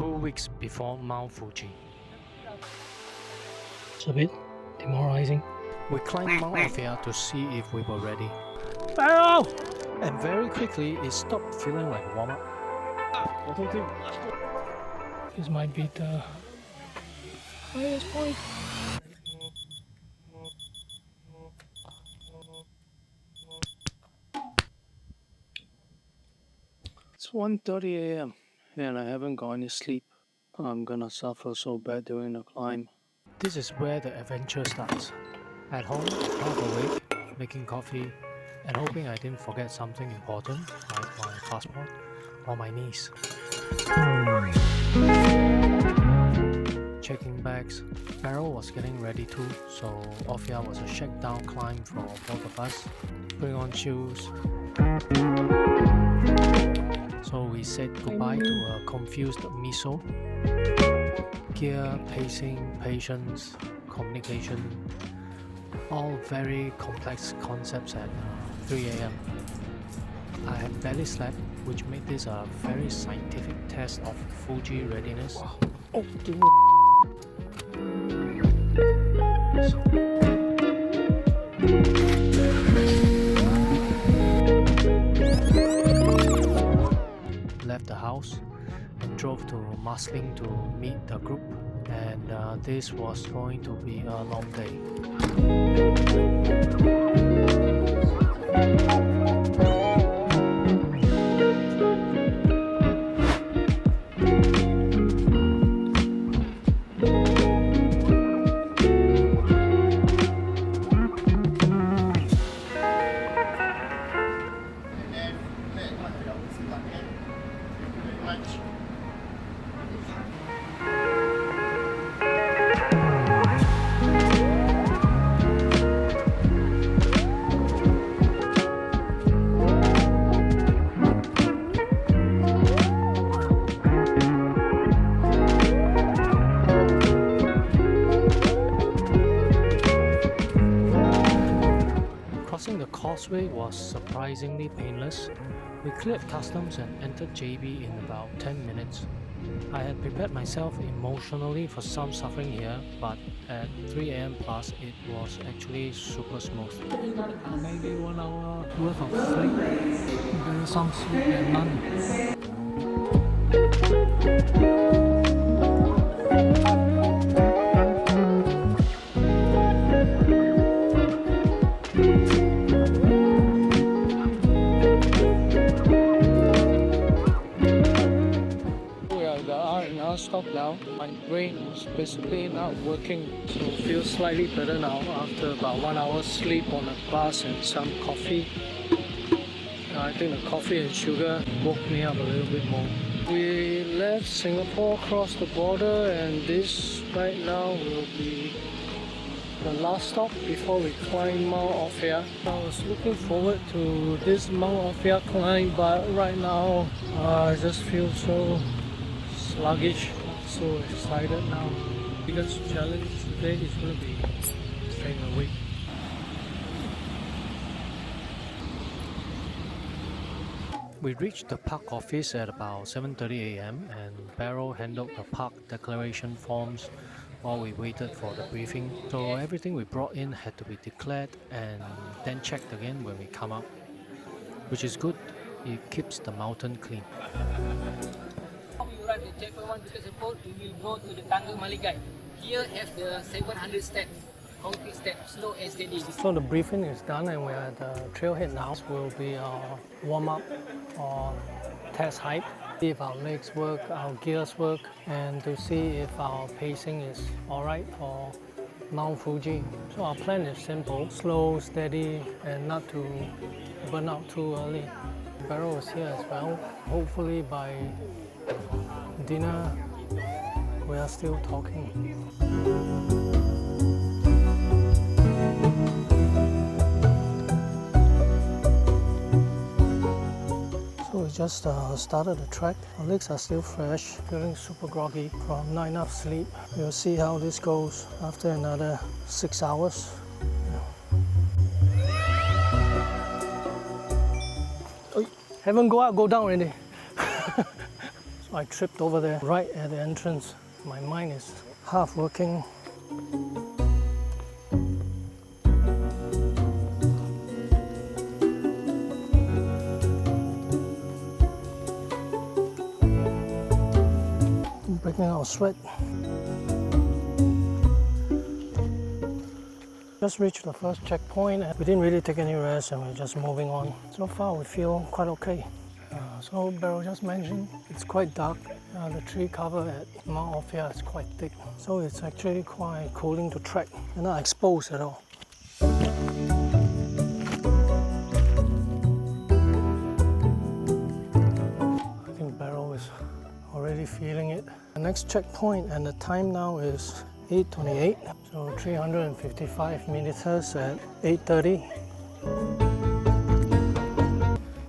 2 weeks before Mount Fuji. It's a bit demoralizing. We climbed Mount Ophir to see if we were ready. Barrel! And very quickly it stopped feeling like a warm-up. This might be the highest point. It's 1:30 a.m. and I haven't got any sleep. I'm gonna suffer so bad during the climb. This is where the adventure starts. At home, half awake, making coffee, and hoping I didn't forget something important like my passport or my niece. Checking bags, Beryl was getting ready too, so Ophir was a shakedown climb for both of us, putting on shoes. So we said goodbye to a confused Miso. Gear, pacing, patience, communication, all very complex concepts at 3 a.m. I had barely slept, which made this a very scientific test of Fuji readiness. Oh, Left the house and drove to Marsiling to meet the group, and this was going to be a long day. Crossing the causeway was surprisingly painless. We cleared customs and entered JB in about 10 minutes. I had prepared myself emotionally for some suffering here, but at 3 a.m. plus it was actually super smooth. maybe 1 hour worth of sleep. Maybe some sleep and none. Stop now. My brain is basically not working, so it feels slightly better now after about 1 hour sleep on the bus and some coffee. I think the coffee and sugar woke me up a little bit more. We left Singapore, crossed the border, and this right now will be the last stop before we climb Mount Ophir. I was looking forward to this Mount Ophir climb, but right now I just feel so sluggish, so excited now. Biggest challenge today is going to be staying awake. We reached the park office at about 7:30 a.m. and Beryl handled the park declaration forms while we waited for the briefing. So everything we brought in had to be declared and then checked again when we come out, which is good. It keeps the mountain clean. The checkpoint because support we will go to the Tangga Maligai. Here have the 700 steps, concrete steps, slow and steady. So the briefing is done and we're at the trailhead now. This will be our warm-up or test height. See if our legs work, our gears work, and to see if our pacing is alright for Mount Fuji. So our plan is simple, slow, steady, and not to burn out too early. Beryl is here as well. Hopefully by dinner, we are still talking. So we just started the trek. Our legs are still fresh, feeling super groggy from not enough sleep. We'll see how this goes after another 6 hours. Haven't go up, go down already. So I tripped over there right at the entrance. My mind is half working. Breaking out of sweat. Just reached the first checkpoint and we didn't really take any rest and we're just moving on. So far we feel quite okay. So Beryl just mentioned it's quite dark. The tree cover at Mount Ophir is quite thick. So it's actually quite cooling to trek and not exposed at all. I think Beryl is already feeling it. The next checkpoint and the time now is 8:28, so 355 meters at 8:30.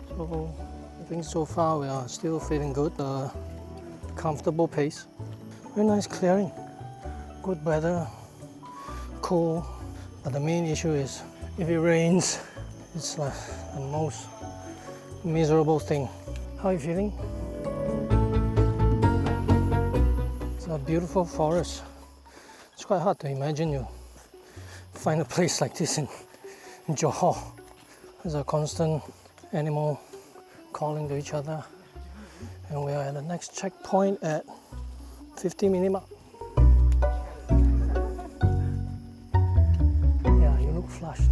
So I think so far we are still feeling good. Comfortable pace. Very nice clearing. Good weather. Cool. But the main issue is if it rains, it's like the most miserable thing. How are you feeling? It's a beautiful forest. It's quite hard to imagine you find a place like this in Johor. There's a constant animal calling to each other. And we are at the next checkpoint at 50 minute mark. Yeah, you look flushed.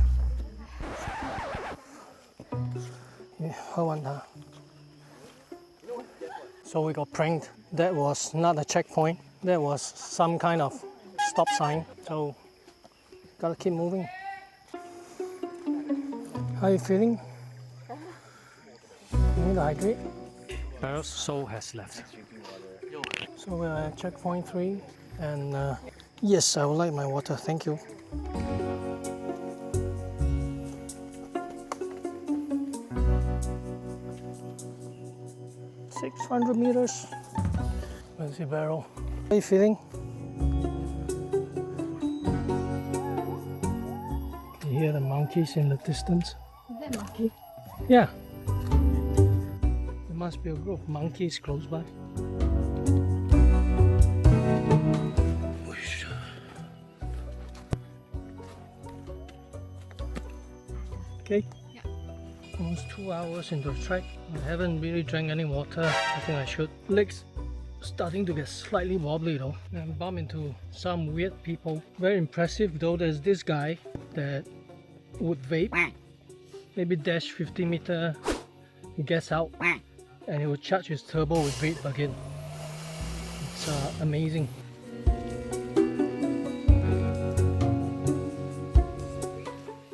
Yeah, so we got pranked. That was not a checkpoint. That was some kind of stop sign. So gotta keep moving. How are you feeling? You need to hydrate? Beryl's soul has left. So we're at checkpoint 3 and yes, I would like my water, thank you. $600 meters. Where's the Beryl? How are you feeling? You hear the monkeys in the distance? Is that monkey? Yeah. There must be a group of monkeys close by. Whoosh. Okay. Yeah. Almost 2 hours into the trek. I haven't really drank any water. I think I should. Legs starting to get slightly wobbly though. And bump into some weird people. Very impressive though. There's this guy that would vape. Maybe dash 50 meter, he gets out and he would charge his turbo with vape again. It's amazing.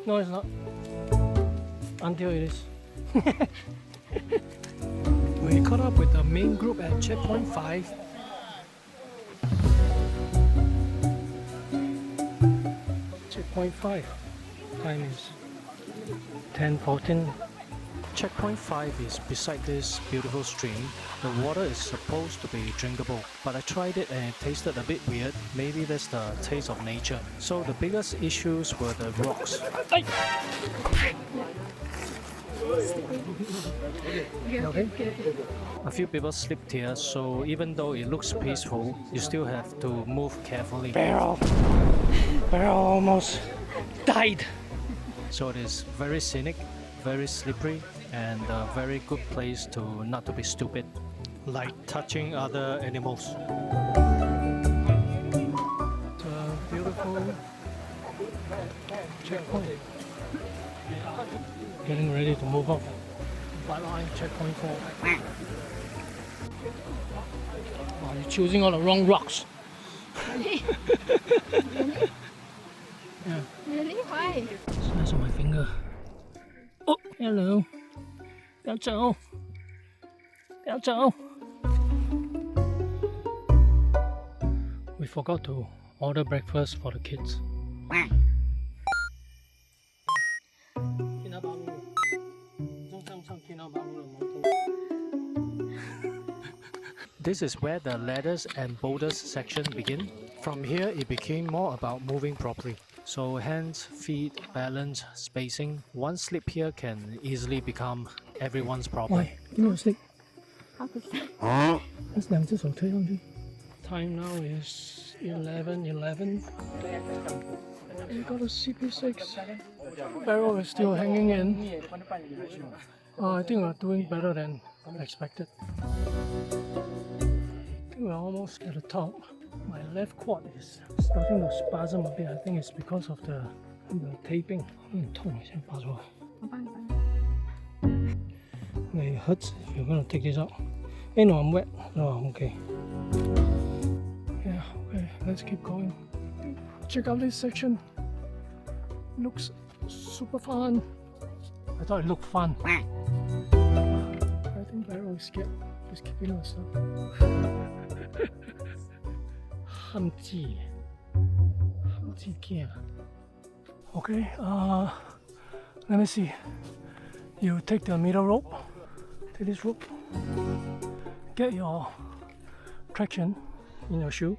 No, it's not. Until it is. We caught up with the main group at checkpoint 5. Checkpoint 5. Time is 10:14. Checkpoint 5 is beside this beautiful stream. The water is supposed to be drinkable, but I tried it and it tasted a bit weird. Maybe that's the taste of nature. So the biggest issues were the rocks. Okay. A few people slipped here, so even though it looks peaceful, you still have to move carefully. Beryl almost died. So it is very scenic, very slippery, and a very good place to not to be stupid, like touching other animals. It's a beautiful checkpoint. Getting ready to move up. White line, checkpoint 4. Oh, you're choosing all the wrong rocks. Really? Yeah. Really? Why? Slice on my finger. Oh, hello. 不要走. 不要走. We forgot to order breakfast for the kids. This is where the ladders and boulders section begin. From here it became more about moving properly. So hands, feet, balance, spacing. One slip here can easily become everyone's problem. Why? Give me a stick. How to say? Time now is 11:11. We got a CP6. Barrel is still hanging in. I think we're doing better than expected. I think we're almost at the top. My left quad is starting to spasm a bit. I think it's because of the taping. It hurts if you're gonna take this out. Hey, no, I'm wet. No, I'm okay. Yeah, okay, let's keep going. Check out this section. Looks super fun. I thought it looked fun. I think Barrow is scared. He's keeping herself. Hamji Kia. Okay, let me see. You take the middle rope. Take this rope. Get your traction in your shoe.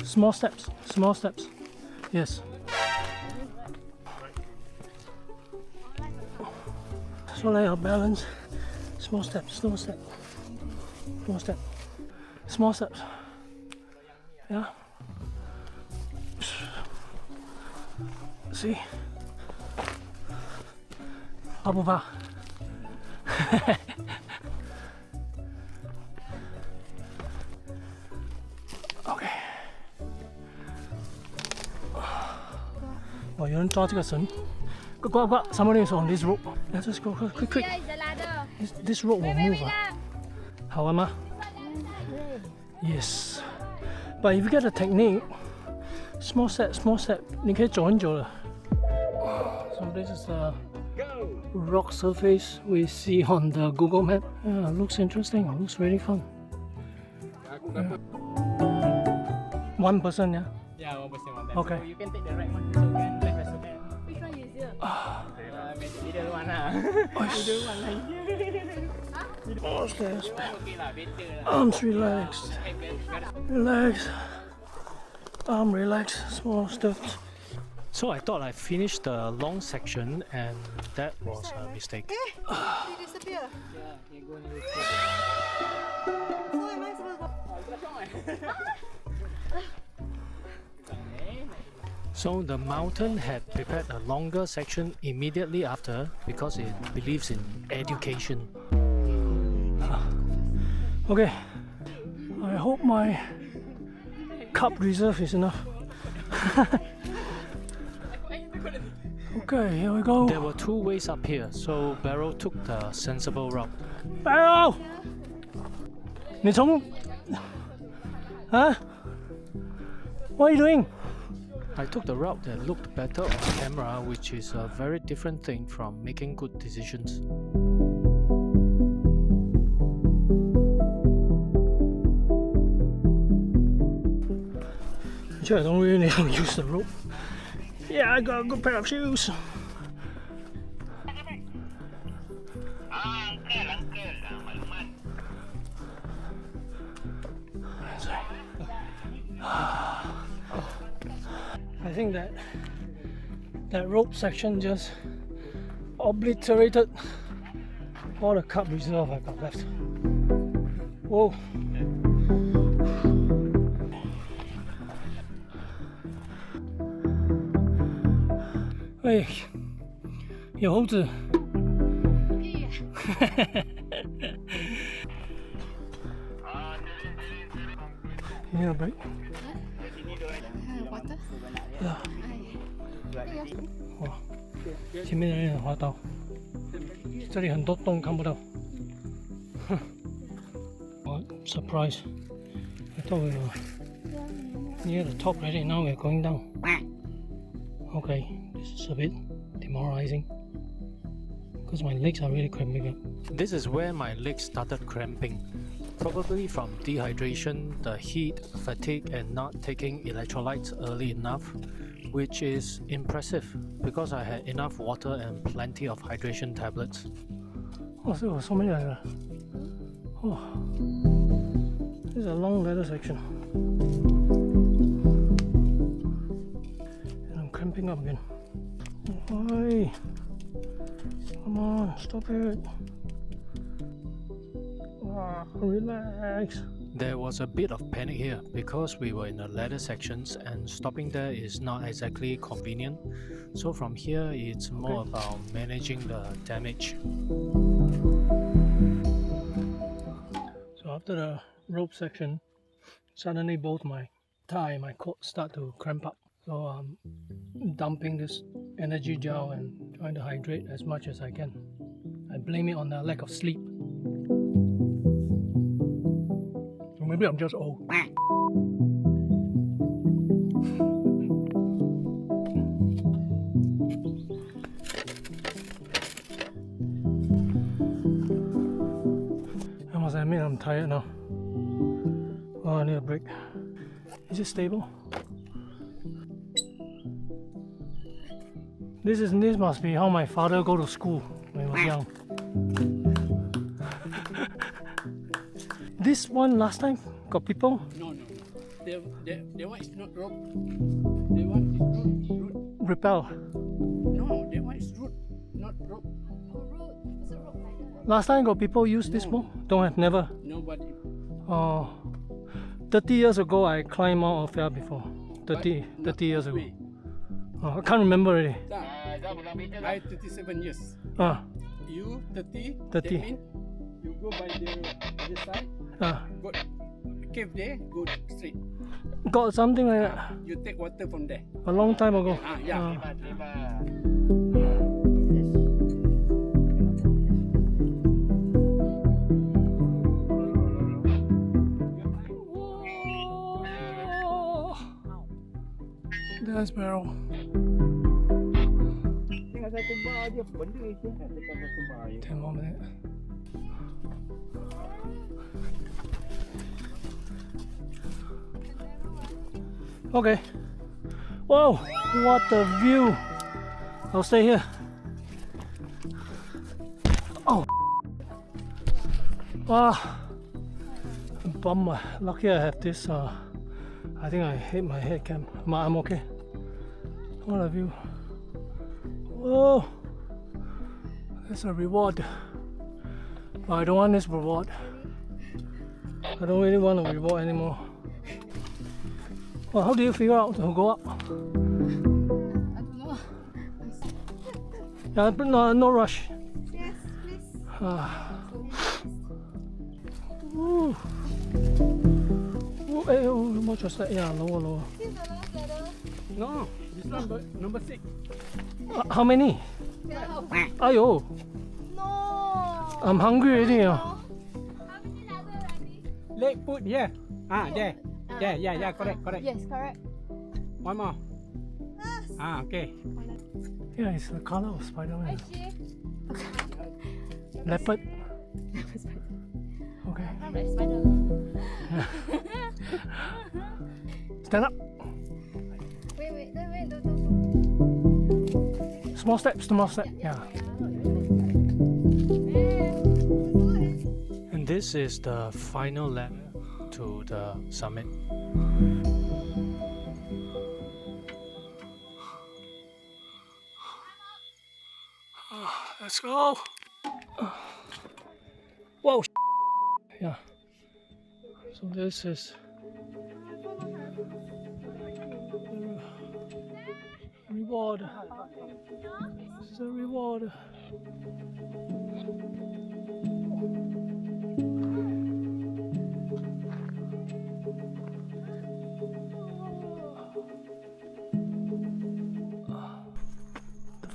Small steps, small steps. Yes. So let your balance. Small steps, small step. Small step. Small steps. Yeah. See? Bubble bar. Okay. 我有人抓这个绳。Go, somebody is on this rope. Let's just go quick. Here is the ladder. This rope will move. 好玩吗 Yes. But if you get the technique, small step, 你可以走很久了。So this is the rock surface we see on the Google map. Yeah, looks interesting. Looks really fun. Yeah. One person, yeah? Yeah, 1%. Okay. So you can take the right one. So can left as well. Which one is it? Middle one lah. Middle one lah. Oh, stairs. Okay lah, better lah. Arms relaxed. Relax. Arm relaxed. Small steps. So I thought I finished the long section, and that was a mistake. They disappear. Yeah, you go and look. So am I supposed to go? So the mountain had prepared a longer section immediately after because it believes in education. Okay. I hope my cup reserve is enough. Okay, here we go. There were two ways up here, so Barrow took the sensible route. Barrow! 你从... Huh? What are you doing? I took the route that looked better on camera, which is a very different thing from making good decisions. Actually, I don't really know how to use the rope. Yeah, I got a good pair of shoes. I think that rope section just obliterated all the cup reserve I got left. Whoa. Hey, 有猴子。You need a break? Water? Yeah. 哇，前面的人很滑倒，这里很多洞看不到。I'm surprised. I thought we were near the top already. Now we're going down. Okay, this is a bit demoralizing because my legs are really cramping up. This is where my legs started cramping. Probably from dehydration, the heat, fatigue, and not taking electrolytes early enough, which is impressive because I had enough water and plenty of hydration tablets. Oh, so many like that. Oh, this is a long ladder section. And I'm cramping up again. Why? Come on, stop it. Relax. There was a bit of panic here because we were in the ladder sections and stopping there is not exactly convenient. So from here it's more about managing the damage. So after the rope section, suddenly both my thigh and my quad start to cramp up. So I'm dumping this energy gel and trying to hydrate as much as I can. I blame it on the lack of sleep. So maybe I'm just old. I must admit I'm tired now. Oh, I need a break. Is it stable? This must be how my father go to school when he was young. This one last time got people? No. The one is not rope. The one is root. Repel. No, that one is root, not rope. Last time got people use this one? Don't have, never. Nobody. Oh, 30 years ago I climbed Mount Ophir before. 30 years ago. Oh, I can't remember already. I 37 years. You 30. 30. That mean you go by the side. Go cave there. Go straight. Got something like that You take water from there. a long time ago. Yeah. That's barrel. 10 more minutes. Okay. Whoa, what a view. I'll stay here. Oh. Ah. Bummer. Lucky I have this. I think I hit my head cam. I'm okay. What a view. Whoa. That's a reward. But I don't want this reward. I don't really want a reward anymore. Well, how do you figure out to go up? I don't know. Yeah, but no rush. Yes, please. Ooh. Ooh, hey, oh, much was that? Yeah, lower. This is the last ladder. No, this one number 6. How many? 12. Ayo, No. I'm hungry already. How many ladder are these? Leg put here. There. Yeah, correct. Yes, correct. One more. Okay. Yeah, it's the color of Spider-Man. Actually, Leopard. Okay. I'm like spider. Stand up. Wait, don't. Small steps. Yeah. And this is the final ladder to the summit. Let's go. Whoa. Yeah. So this is reward. This is a reward.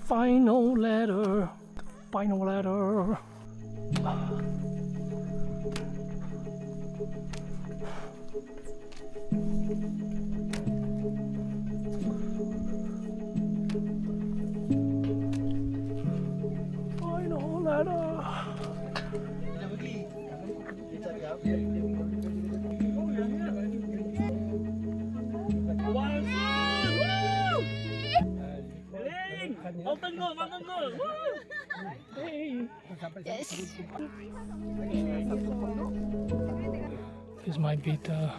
Final ladder. Final ladder. Final ladder. Yes. This might be the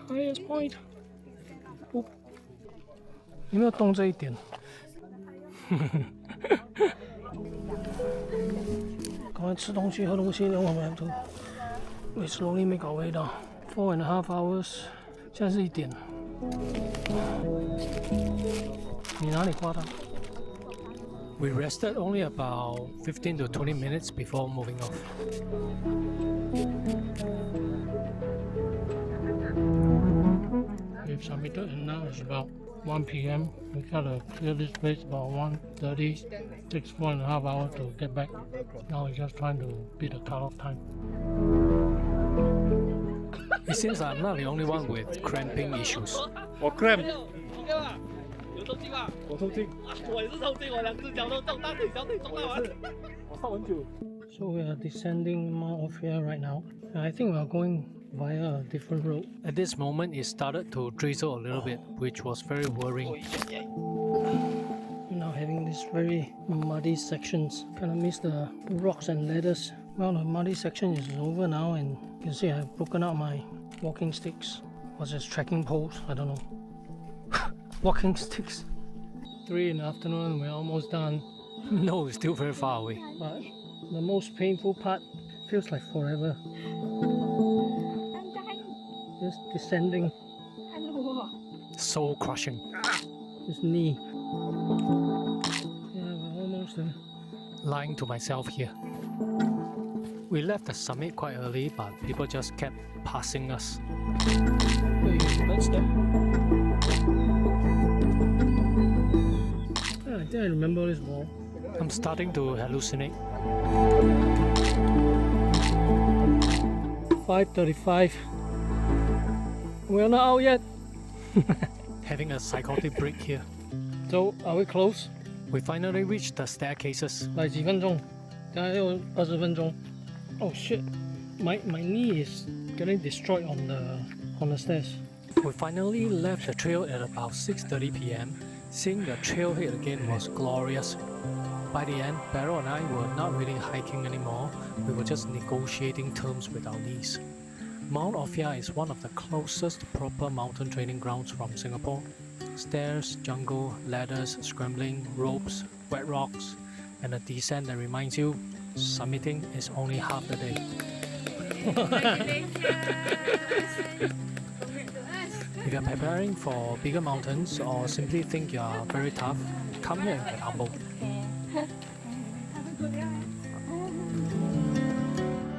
highest point. 有没有动这一点？赶快吃东西喝东西 then we have to we slowly make our way down. 4.5 hours. 现在是1点。你哪里挂到？ We rested only about 15 to 20 minutes before moving off. We've submitted and now it's about 1 p.m. We gotta clear this place about 1:30. Takes 4.5 hours to get back. Now we're just trying to beat the cutoff time. It seems I'm not the only one with cramping issues. 我 cramp，有动静吗？我抽筋，我也是抽筋，我两只脚都动，大腿、小腿动到完。我上很久。 So we are descending Mount Ophir right now. I think we are going via a different road. At this moment, it started to drizzle a little bit, which was very worrying. We're now having these very muddy sections. Kind of miss the rocks and ladders. Well, the muddy section is over now, and you can see I've broken out my walking sticks. What's this, trekking poles? I don't know. Walking sticks. 3 in the afternoon, we're almost done. No, it's still very far away. But the most painful part feels like forever. Just descending So crushing. this knee. Yeah, we're almost there. Lying to myself here. We left the summit quite early, but people just kept passing us. Wait, that's there. Yeah, I think I remember this wall. I'm starting to hallucinate. 5:35. We're not out yet. Having a psychotic break here. So, are we close? We finally reached the staircases. 来几分钟？大概有20分钟。Oh shit! My knee is getting destroyed on the stairs. We finally left the trail at about 6:30 p.m. Seeing the trailhead again was glorious. By the end, Barrow and I were not really hiking anymore. We were just negotiating terms with our knees. Mount Ophir is one of the closest proper mountain training grounds from Singapore. Stairs, jungle, ladders, scrambling, ropes, wet rocks, and a descent that reminds you, summiting is only half the day. If you're preparing for bigger mountains or simply think you are very tough, come here and get humbled.